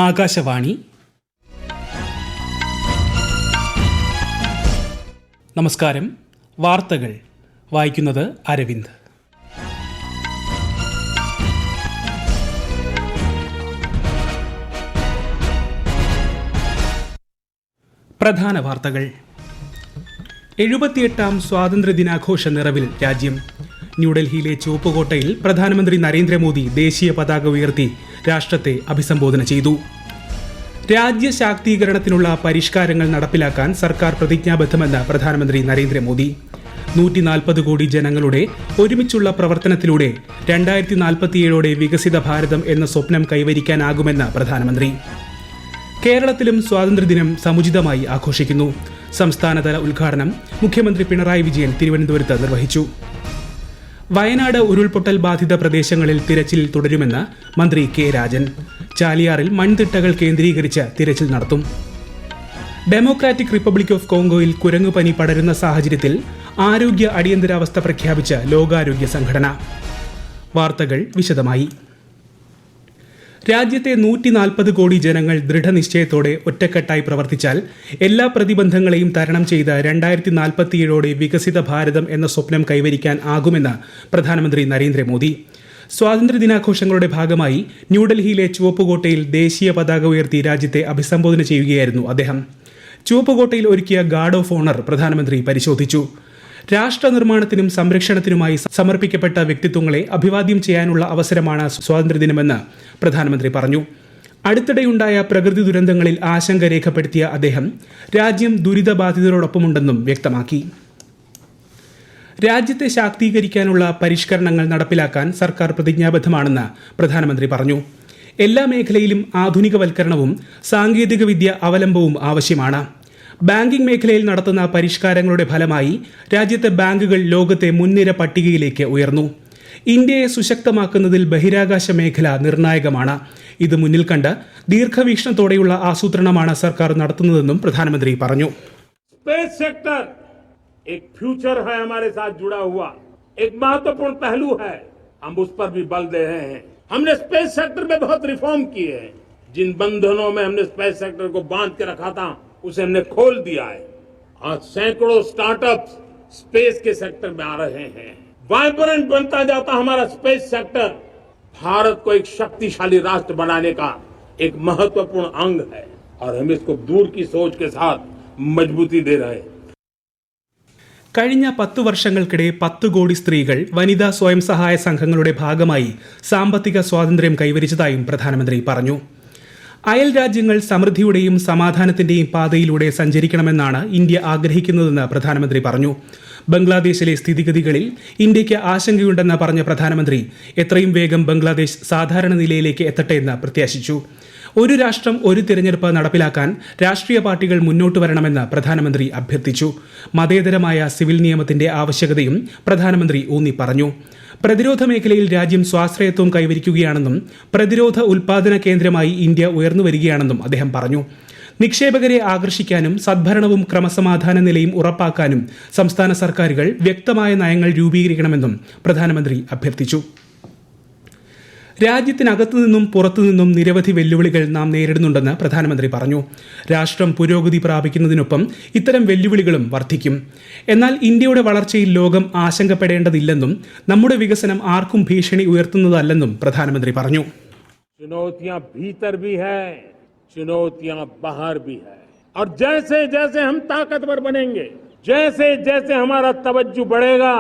ആകാശവാണി. നമസ്കാരം. വാർത്തകൾ വായിക്കുന്നത് അരവിന്ദ്. പ്രധാന വാർത്തകൾ. 78ാം സ്വാതന്ത്ര്യദിനാഘോഷ നിറവിൽ രാജ്യം. ന്യൂഡൽഹിയിലെ ചുവപ്പുകോട്ടയിൽ പ്രധാനമന്ത്രി നരേന്ദ്രമോദി ദേശീയ പതാക ഉയർത്തി രാഷ്ട്രത്തെ അഭിസംബോധന ചെയ്തു. രാജ്യശാക്തീകരണത്തിനുള്ള പരിഷ്കാരങ്ങൾ നടപ്പിലാക്കാൻ സർക്കാർ പ്രതിജ്ഞാബദ്ധമെന്ന് പ്രധാനമന്ത്രി നരേന്ദ്രമോദി. 140 കോടി ജനങ്ങളുടെ ഒരുമിച്ചുള്ള പ്രവർത്തനത്തിലൂടെ 2047 വികസിത ഭാരതം എന്ന സ്വപ്നം കൈവരിക്കാനാകുമെന്ന് പ്രധാനമന്ത്രി. കേരളത്തിലും സ്വാതന്ത്ര്യദിനം സമുചിതമായി ആഘോഷിക്കുന്നു. സംസ്ഥാനതല ഉദ്ഘാടനം മുഖ്യമന്ത്രി പിണറായി വിജയൻ തിരുവനന്തപുരത്ത് നിർവഹിച്ചു. വയനാട് ഉരുൾപൊട്ടൽ ബാധിത പ്രദേശങ്ങളിൽ തിരച്ചിൽ തുടരുമെന്ന് മന്ത്രി കെ രാജൻ. ചാലിയാറിൽ മൺതിട്ടകൾ കേന്ദ്രീകരിച്ച് തിരച്ചിൽ നടത്തും. ഡെമോക്രാറ്റിക് റിപ്പബ്ലിക് ഓഫ് കോങ്കോയിൽ കുരങ്ങുപനി പടരുന്ന സാഹചര്യത്തിൽ ആരോഗ്യ അടിയന്തരാവസ്ഥ പ്രഖ്യാപിച്ച ലോകാരോഗ്യ സംഘടന. വാർത്തകൾ വിശദമായി. രാജ്യത്തെ 140 കോടി ജനങ്ങൾ ദൃഢനിശ്ചയത്തോടെ ഒറ്റക്കെട്ടായി പ്രവർത്തിച്ചാൽ എല്ലാ പ്രതിബന്ധങ്ങളെയും തരണം ചെയ്ത് 2047 വികസിത ഭാരതം എന്ന സ്വപ്നം കൈവരിക്കാൻ ആകുമെന്ന് പ്രധാനമന്ത്രി നരേന്ദ്രമോദി. സ്വാതന്ത്ര്യദിനാഘോഷങ്ങളുടെ ഭാഗമായി ന്യൂഡൽഹിയിലെ ചുവപ്പുകോട്ടയിൽ ദേശീയ പതാക ഉയർത്തി രാജ്യത്തെ അഭിസംബോധന ചെയ്യുകയായിരുന്നു അദ്ദേഹം. ചുവപ്പുകോട്ടയിൽ ഒരുക്കിയ ഗാർഡ് ഓഫ് ഓണർ പ്രധാനമന്ത്രി പരിശോധിച്ചു. രാഷ്ട്ര നിർമ്മാണത്തിനും സംരക്ഷണത്തിനുമായി സമർപ്പിക്കപ്പെട്ട വ്യക്തിത്വങ്ങളെ അഭിവാദ്യം ചെയ്യാനുള്ള അവസരമാണ് സ്വാതന്ത്ര്യദിനമെന്ന് പ്രധാനമന്ത്രി പറഞ്ഞു. അടുത്തിടെയുണ്ടായ പ്രകൃതി ദുരന്തങ്ങളിൽ ആശങ്ക രേഖപ്പെടുത്തിയ അദ്ദേഹം രാജ്യം ദുരിതബാധിതരോടൊപ്പമുണ്ടെന്നും വ്യക്തമാക്കി. രാജ്യത്തെ ശാക്തീകരിക്കാനുള്ള പരിഷ്കരണങ്ങൾ നടപ്പിലാക്കാൻ സർക്കാർ പ്രതിജ്ഞാബദ്ധമാണെന്ന് പ്രധാനമന്ത്രി പറഞ്ഞു. എല്ലാ മേഖലയിലും ആധുനികവൽക്കരണവും സാങ്കേതികവിദ്യ അവലംബവും ആവശ്യമാണ്. ബാങ്കിംഗ് മേഖലയിൽ നടത്തുന്ന പരിഷ്കാരങ്ങളുടെ ഫലമായി രാജ്യത്തെ ബാങ്കുകൾ ലോകത്തെ മുൻനിര പട്ടികയിലേക്ക് ഉയർന്നു. ഇന്ത്യയെ സുശക്തമാക്കുന്നതിൽ ബഹിരാകാശ മേഖല നിർണായകമാണ്. ഇത് മുന്നിൽ കണ്ട് ദീർഘവീക്ഷണത്തോടെയുള്ള ആസൂത്രണമാണ് സർക്കാർ നടത്തുന്നതെന്നും പ്രധാനമന്ത്രി പറഞ്ഞു. स्पेस सेक्टर एक फ्यूचर है, हमारे साथ जुड़ा हुआ एक महत्वपूर्ण पहलू है. हम उस पर भी बल दे रहे हैं. हमने स्पेस सेक्टर में बहुत रिफॉर्म किए हैं. जिन बंधनों में हमने स्पेस सेक्टर को बांध के रखा था उसे हमने खोल दिया है. आज सैकड़ों स्टार्टअप्स स्पेस के सेक्टर में आ रहे हैं. वाइब्रेंट बनता जाता हमारा स्पेस सेक्टर भारत को एक शक्तिशाली राष्ट्र बनाने का एक महत्वपूर्ण अंग है और हम इसको दूर की सोच के साथ मजबूती दे रहे हैं. കഴിഞ്ഞ 10 വർഷങ്ങൾക്കിടെ 10 കോടി സ്ത്രീകൾ വനിതാ സ്വയം സഹായ സംഘങ്ങളുടെ ഭാഗമായി സാമ്പത്തിക സ്വാതന്ത്ര്യം കൈവരിച്ചതായും പ്രധാനമന്ത്രി പറഞ്ഞു. അയൽ രാജ്യങ്ങൾ സമൃദ്ധിയുടെയും സമാധാനത്തിന്റെയും പാതയിലൂടെ സഞ്ചരിക്കണമെന്നാണ് ഇന്ത്യ ആഗ്രഹിക്കുന്നതെന്ന് പ്രധാനമന്ത്രി പറഞ്ഞു. ബംഗ്ലാദേശിലെ സ്ഥിതിഗതികളിൽ ഇന്ത്യയ്ക്ക് ആശങ്കയുണ്ടെന്ന് പറഞ്ഞ പ്രധാനമന്ത്രി എത്രയും വേഗം ബംഗ്ലാദേശ് സാധാരണ നിലയിലേക്ക് എത്തട്ടെ എന്ന് പ്രത്യാശിച്ചു. ഒരു രാഷ്ട്രം ഒരു തിരഞ്ഞെടുപ്പ് നടപ്പിലാക്കാൻ രാഷ്ട്രീയ പാർട്ടികൾ മുന്നോട്ട് വരണമെന്ന് പ്രധാനമന്ത്രി അഭ്യർത്ഥിച്ചു. മതേതരമായ സിവിൽ നിയമത്തിന്റെ ആവശ്യകതയും പ്രധാനമന്ത്രി ഊന്നി പറഞ്ഞു. പ്രതിരോധ മേഖലയിൽ രാജ്യം സ്വാശ്രയത്വം കൈവരിക്കുകയാണെന്നും പ്രതിരോധ ഉൽപാദന കേന്ദ്രമായി ഇന്ത്യ ഉയർന്നു വരികയാണെന്നും അദ്ദേഹം പറഞ്ഞു. നിക്ഷേപകരെ ആകർഷിക്കാനും സദ്ഭരണവും ക്രമസമാധാന നിലയും ഉറപ്പാക്കാനും സംസ്ഥാന സർക്കാരുകൾ വ്യക്തമായ നയങ്ങൾ രൂപീകരിക്കണമെന്നും പ്രധാനമന്ത്രി അഭ്യർത്ഥിച്ചു. രാജ്യത്തിനകത്തു നിന്നും പുറത്തുനിന്നും നിരവധി വെല്ലുവിളികൾ നാം നേരിടുന്നുണ്ടെന്ന് പ്രധാനമന്ത്രി പറഞ്ഞു. രാഷ്ട്രം പുരോഗതി പ്രാപിക്കുന്നതിനൊപ്പം ഇത്തരം വെല്ലുവിളികളും വർദ്ധിക്കും. എന്നാൽ ഇന്ത്യയുടെ വളർച്ചയിൽ ലോകം ആശങ്കപ്പെടേണ്ടതില്ലെന്നും നമ്മുടെ വികസനം ആർക്കും ഭീഷണി ഉയർത്തുന്നതല്ലെന്നും പ്രധാനമന്ത്രി പറഞ്ഞു. चुनौतियां भीतर भी है, चुनौतियां बाहर भी है और जैसे जैसे हम ताकतवर बनेंगे, जैसे जैसे हमारा तवज्जो बढ़ेगा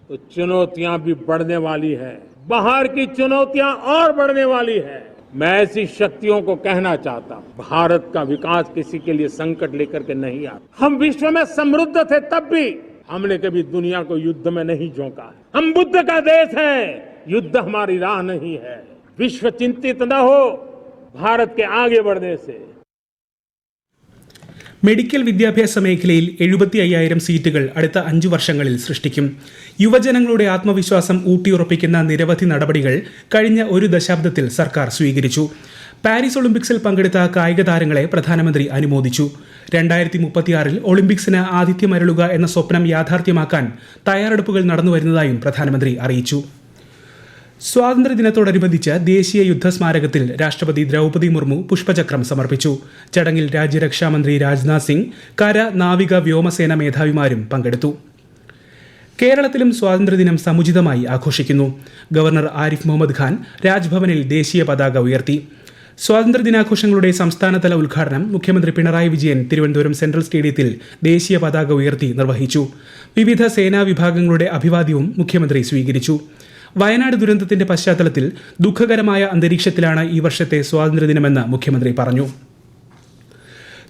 तो चुनौतियां भी बढ़ने वाली है. बाहर की चुनौतियां और बढ़ने वाली है. मैं ऐसी शक्तियों को कहना चाहता हूं, भारत का विकास किसी के लिए संकट लेकर के नहीं आता. हम विश्व में समृद्ध थे तब भी हमने कभी दुनिया को युद्ध में नहीं झोंका. हम बुद्ध का देश है, युद्ध हमारी राह नहीं है. विश्व चिंतित न हो भारत के आगे बढ़ने से. മെഡിക്കൽ വിദ്യാഭ്യാസ മേഖലയിൽ 75,000 സീറ്റുകൾ അടുത്ത 5 വർഷങ്ങളിൽ സൃഷ്ടിക്കും. യുവജനങ്ങളുടെ ആത്മവിശ്വാസം ഊട്ടിയുറപ്പിക്കുന്ന നിരവധി നടപടികൾ കഴിഞ്ഞ ഒരു ദശാബ്ദത്തിൽ സർക്കാർ സ്വീകരിച്ചു. പാരീസ് ഒളിമ്പിക്സിൽ പങ്കെടുത്ത കായിക താരങ്ങളെ പ്രധാനമന്ത്രി അനുമോദിച്ചു. 2036 ഒളിമ്പിക്സിന് ആതിഥ്യമരുളുക എന്ന സ്വപ്നം യാഥാർത്ഥ്യമാക്കാൻ തയ്യാറെടുപ്പുകൾ നടന്നുവരുന്നതായും പ്രധാനമന്ത്രി അറിയിച്ചു. സ്വാതന്ത്ര്യദിനത്തോടനുബന്ധിച്ച് ദേശീയ യുദ്ധസ്മാരകത്തിൽ രാഷ്ട്രപതി ദ്രൗപദി മുർമു പുഷ്പചക്രം സമർപ്പിച്ചു. ചടങ്ങിൽ രാജ്യരക്ഷാമന്ത്രി രാജ്നാഥ് സിംഗ്, കര, നാവിക, വ്യോമസേന മേധാവിമാരും പങ്കെടുത്തു. കേരളത്തിലും സ്വാതന്ത്ര്യദിനം സമുചിതമായി ആഘോഷിക്കുന്നു. ഗവർണർ ആരിഫ് മുഹമ്മദ് ഖാൻ രാജ്ഭവനിൽ ദേശീയ പതാക ഉയർത്തി. സ്വാതന്ത്ര്യദിനാഘോഷങ്ങളുടെ സംസ്ഥാനതല ഉദ്ഘാടനം മുഖ്യമന്ത്രി പിണറായി വിജയൻ തിരുവനന്തപുരം സെൻട്രൽ സ്റ്റേഡിയത്തിൽ ദേശീയ പതാക ഉയർത്തി നിർവഹിച്ചു. വിവിധ സേനാ വിഭാഗങ്ങളുടെ അഭിവാദ്യവും മുഖ്യമന്ത്രി സ്വീകരിച്ചു. വയനാട് ദുരന്തത്തിന്റെ പശ്ചാത്തലത്തിൽ ദുഃഖകരമായ അന്തരീക്ഷത്തിലാണ് ഈ വർഷത്തെ സ്വാതന്ത്ര്യദിനമെന്ന് മുഖ്യമന്ത്രി പറഞ്ഞു.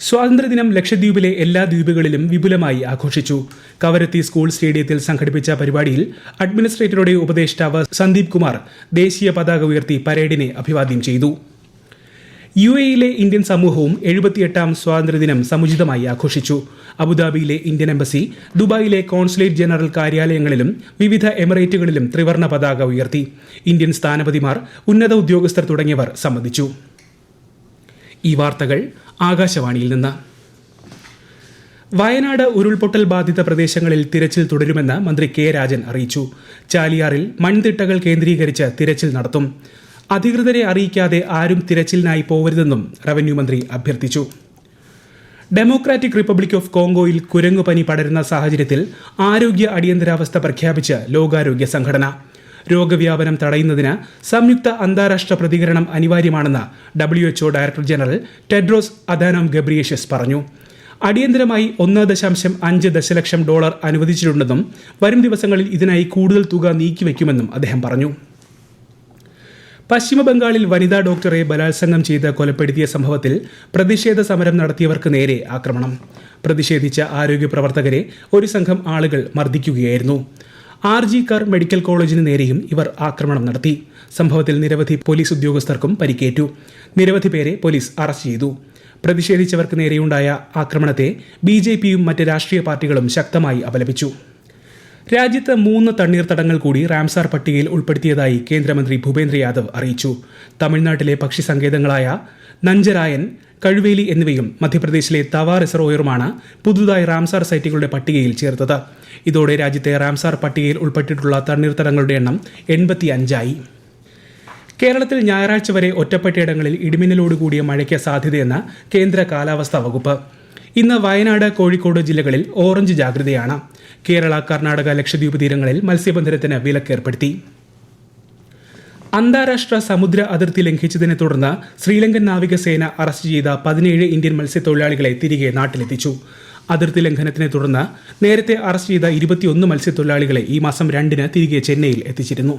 സ്വാതന്ത്ര്യദിനം ലക്ഷദ്വീപിലെ എല്ലാ ദ്വീപുകളിലും വിപുലമായി ആഘോഷിച്ചു. കവരത്തി സ്കൂൾ സ്റ്റേഡിയത്തിൽ സംഘടിപ്പിച്ച പരിപാടിയിൽ അഡ്മിനിസ്ട്രേറ്ററുടെ ഉപദേഷ്ടാവ് സന്ദീപ് കുമാർ ദേശീയ പതാക ഉയർത്തി പരേഡിനെ അഭിവാദ്യം ചെയ്തു. UAE-യിലെ ഇന്ത്യൻ സമൂഹവും 78ാം സ്വാതന്ത്ര്യദിനം സമുചിതമായി ആഘോഷിച്ചു. അബുദാബിയിലെ ഇന്ത്യൻ എംബസി, ദുബായിലെ കോൺസുലേറ്റ് ജനറൽ കാര്യാലയങ്ങളിലും വിവിധ എമിറേറ്റുകളിലും ത്രിവർണ്ണ പതാക ഉയർത്തി. ഇന്ത്യൻ സ്ഥാനപതിമാർ, ഉന്നത ഉദ്യോഗസ്ഥർ തുടങ്ങിയവർ സംബന്ധിച്ചു. ഈ വാർത്തകൾ ആകാശവാണിയിൽ നിന്ന്. വയനാട് ഉരുൾപൊട്ടൽ ബാധിത പ്രദേശങ്ങളിൽ തിരച്ചിൽ തുടരുമെന്ന് മന്ത്രി കെ രാജൻ അറിയിച്ചു. ചാലിയാറിൽ മൺതിട്ടകൾ കേന്ദ്രീകരിച്ച് തിരച്ചിൽ നടത്തും. അധികൃതരെ അറിയിക്കാതെ ആരും തിരച്ചിലിനായി പോവരുതെന്നും റവന്യൂ മന്ത്രി അഭ്യർത്ഥിച്ചു. ഡെമോക്രാറ്റിക് റിപ്പബ്ലിക് ഓഫ് കോങ്കോയിൽ കുരങ്ങുപനി പടരുന്ന സാഹചര്യത്തിൽ ആരോഗ്യ അടിയന്തരാവസ്ഥ പ്രഖ്യാപിച്ച് ലോകാരോഗ്യ സംഘടന. രോഗവ്യാപനം തടയുന്നതിന് സംയുക്ത അന്താരാഷ്ട്ര പ്രതികരണം അനിവാര്യമാണെന്ന് WHO director general Tedros Adhanom Ghebreyesus പറഞ്ഞു. അടിയന്തരമായി $1.5 ദശലക്ഷം അനുവദിച്ചിട്ടുണ്ടെന്നും വരും ദിവസങ്ങളിൽ ഇതിനായി കൂടുതൽ തുക നീക്കിവെക്കുമെന്നും അദ്ദേഹം പറഞ്ഞു. പശ്ചിമബംഗാളിൽ വനിതാ ഡോക്ടറെ ബലാത്സംഗം ചെയ്ത് കൊലപ്പെടുത്തിയ സംഭവത്തിൽ പ്രതിഷേധ സമരം നടത്തിയവർക്ക് നേരെ ആക്രമണം. പ്രതിഷേധിച്ച ആരോഗ്യ പ്രവർത്തകരെ ഒരു സംഘം ആളുകൾ മർദ്ദിക്കുകയായിരുന്നു. RG കർ മെഡിക്കൽ കോളേജിന് നേരെയും ഇവർ ആക്രമണം നടത്തി. സംഭവത്തിൽ നിരവധി പോലീസ് ഉദ്യോഗസ്ഥർക്കും പരിക്കേറ്റു. നിരവധി പേരെ പോലീസ് അറസ്റ്റ് ചെയ്തു. പ്രതിഷേധിച്ചവർക്ക് നേരെയുണ്ടായ ആക്രമണത്തെ BJPയും മറ്റ് രാഷ്ട്രീയ പാർട്ടികളും ശക്തമായി അപലപിച്ചു. രാജ്യത്ത് 3 തണ്ണീർത്തടങ്ങൾ കൂടി റാംസാർ പട്ടികയിൽ ഉൾപ്പെടുത്തിയതായി കേന്ദ്രമന്ത്രി ഭൂപേന്ദ്ര യാദവ് അറിയിച്ചു. തമിഴ്നാട്ടിലെ പക്ഷി സങ്കേതങ്ങളായ നഞ്ചരായൻ, കഴുവേലി എന്നിവയും മധ്യപ്രദേശിലെ തവ റിസർവോയറുമാണ് പുതുതായി റാംസാർ സൈറ്റുകളുടെ പട്ടികയിൽ ചേർത്തത്. ഇതോടെ രാജ്യത്തെ റാംസാർ പട്ടികയിൽ ഉൾപ്പെട്ടിട്ടുള്ള തണ്ണീർത്തടങ്ങളുടെ എണ്ണം 85ആയി. കേരളത്തിൽ ഞായറാഴ്ച വരെ ഒറ്റപ്പെട്ടയിടങ്ങളിൽ ഇടിമിന്നലോടുകൂടിയ മഴയ്ക്ക് സാധ്യതയെന്ന് കേന്ദ്ര കാലാവസ്ഥാ വകുപ്പ്. ഇന്ന് വയനാട്, കോഴിക്കോട് ജില്ലകളിൽ ഓറഞ്ച് ജാഗ്രതയാണ്. കേരള, കർണാടക, ലക്ഷദ്വീപ് തീരങ്ങളിൽ മത്സ്യബന്ധനത്തിന് വിലക്കേർപ്പെടുത്തി. അന്താരാഷ്ട്ര സമുദ്ര അതിർത്തി ലംഘിച്ചതിനെ തുടർന്ന് ശ്രീലങ്കൻ നാവികസേന അറസ്റ്റ് ചെയ്ത 17 ഇന്ത്യൻ മത്സ്യത്തൊഴിലാളികളെ തിരികെ നാട്ടിലെത്തിച്ചു. അതിർത്തി ലംഘനത്തിനെ തുടർന്ന് നേരത്തെ അറസ്റ്റ് ചെയ്ത 21 മത്സ്യത്തൊഴിലാളികളെ ഈ മാസം 2-ന് തിരികെ ചെന്നൈയിൽ എത്തിച്ചിരുന്നു.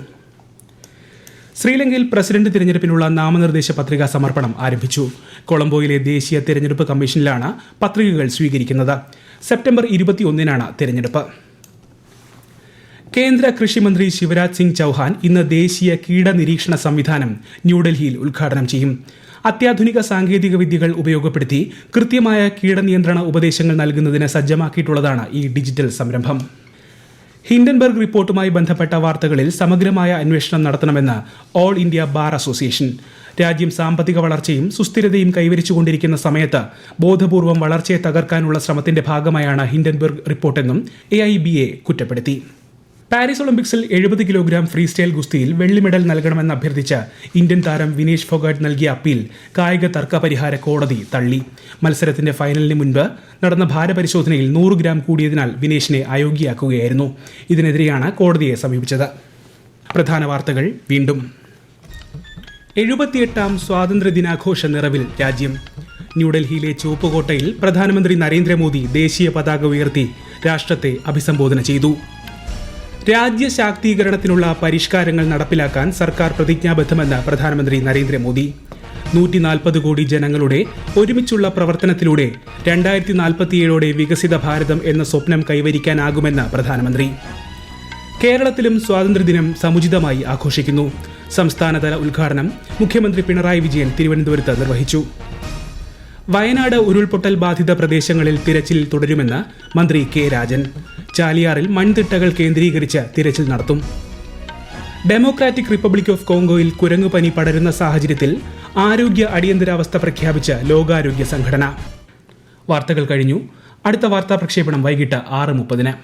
ശ്രീലങ്കയിൽ പ്രസിഡന്റ് തിരഞ്ഞെടുപ്പിനുള്ള നാമനിർദ്ദേശ പത്രികാ സമർപ്പണം ആരംഭിച്ചു. കൊളംബോയിലെ ദേശീയ തിരഞ്ഞെടുപ്പ് കമ്മീഷനിലാണ് പത്രികകൾ സ്വീകരിക്കുന്നത്. സെപ്റ്റംബർ 21-നാണ് തിരഞ്ഞെടുപ്പ്. കേന്ദ്ര കൃഷിമന്ത്രി ശിവരാജ് സിംഗ് ചൌഹാൻ ഇന്ന് ദേശീയ കീടനിരീക്ഷണ സംവിധാനം ന്യൂഡൽഹിയിൽ ഉദ്ഘാടനം ചെയ്യും. അത്യാധുനിക സാങ്കേതിക വിദ്യകൾ ഉപയോഗപ്പെടുത്തി കൃത്യമായ കീടനിയന്ത്രണ ഉപദേശങ്ങൾ നൽകുന്നതിന് സജ്ജമാക്കിയിട്ടുള്ളതാണ് ഈ ഡിജിറ്റൽ സംരംഭം. ഹിൻഡൻബർഗ് റിപ്പോർട്ടുമായി ബന്ധപ്പെട്ട വാർത്തകളിൽ സമഗ്രമായ അന്വേഷണം നടത്തണമെന്ന് ഓൾ ഇന്ത്യ ബാർ അസോസിയേഷൻ. രാജ്യം സാമ്പത്തിക വളർച്ചയും സുസ്ഥിരതയും കൈവരിച്ചുകൊണ്ടിരിക്കുന്ന സമയത്ത് ബോധപൂർവം വളർച്ചയെ തകർക്കാനുള്ള ശ്രമത്തിന്റെ ഭാഗമായാണ് ഹിൻഡൻബർഗ് റിപ്പോർട്ടെന്നും AIBA കുറ്റപ്പെടുത്തി. പാരീസ് ഒളിമ്പിക്സിൽ 70 കിലോഗ്രാം ഫ്രീ സ്റ്റൈൽ ഗുസ്തിയിൽ വെള്ളി മെഡൽ നൽകണമെന്ന് അഭ്യർത്ഥിച്ച ഇന്ത്യൻ താരം വിനേഷ് ഫോഗാട്ട് നൽകിയ അപ്പീൽ കായിക തർക്ക പരിഹാര കോടതി തള്ളി. മത്സരത്തിന്റെ ഫൈനലിന് മുൻപ് നടന്ന ഭാരപരിശോധനയിൽ 100 ഗ്രാം കൂടിയതിനാൽ വിനേഷിനെ അയോഗ്യയാക്കുകയായിരുന്നു. ഇതിനെതിരെയാണ് കോടതിയെ സമീപിച്ചത്. പ്രധാന വാർത്തകൾ വീണ്ടും. 78ാം സ്വാതന്ത്ര്യദിനാഘോഷ നിറവിൽ രാജ്യം. ന്യൂഡൽഹിയിലെ ചുവപ്പുകോട്ടയിൽ പ്രധാനമന്ത്രി നരേന്ദ്രമോദി ദേശീയ പതാക ഉയർത്തി രാഷ്ട്രത്തെ അഭിസംബോധന ചെയ്തു. രാജ്യശാക്തീകരണത്തിനുള്ള പരിഷ്കാരങ്ങൾ നടപ്പിലാക്കാൻ സർക്കാർ പ്രതിജ്ഞാബദ്ധമെന്ന് പ്രധാനമന്ത്രി നരേന്ദ്രമോദി. 140 കോടി ജനങ്ങളുടെ ഒരുമിച്ചുള്ള പ്രവർത്തനത്തിലൂടെ 2047 വികസിത ഭാരതം എന്ന സ്വപ്നം കൈവരിക്കാനാകുമെന്ന് പ്രധാനമന്ത്രി. കേരളത്തിലും സ്വാതന്ത്ര്യദിനം സമുചിതമായി ആഘോഷിക്കുന്നു. സംസ്ഥാനതല ഉദ്ഘാടനം മുഖ്യമന്ത്രി പിണറായി വിജയൻ തിരുവനന്തപുരത്ത് നിർവഹിച്ചു. വയനാട് ഉരുൾപൊട്ടൽ ബാധിത പ്രദേശങ്ങളിൽ തിരച്ചിൽ തുടരുമെന്ന് മന്ത്രി കെ രാജൻ. ചാലിയാറിൽ മൺതിട്ടകൾ കേന്ദ്രീകരിച്ച് തിരച്ചിൽ നടത്തും. ഡെമോക്രാറ്റിക് റിപ്പബ്ലിക് ഓഫ് കോങ്കോയിൽ കുരങ്ങുപനി പടരുന്ന സാഹചര്യത്തിൽ ആരോഗ്യ അടിയന്തരാവസ്ഥ പ്രഖ്യാപിച്ച ലോകാരോഗ്യ സംഘടന. വാർത്തകൾ കഴിഞ്ഞു. അടുത്ത വാർത്താ പ്രക്ഷേപണം വൈകിട്ട് 6:30.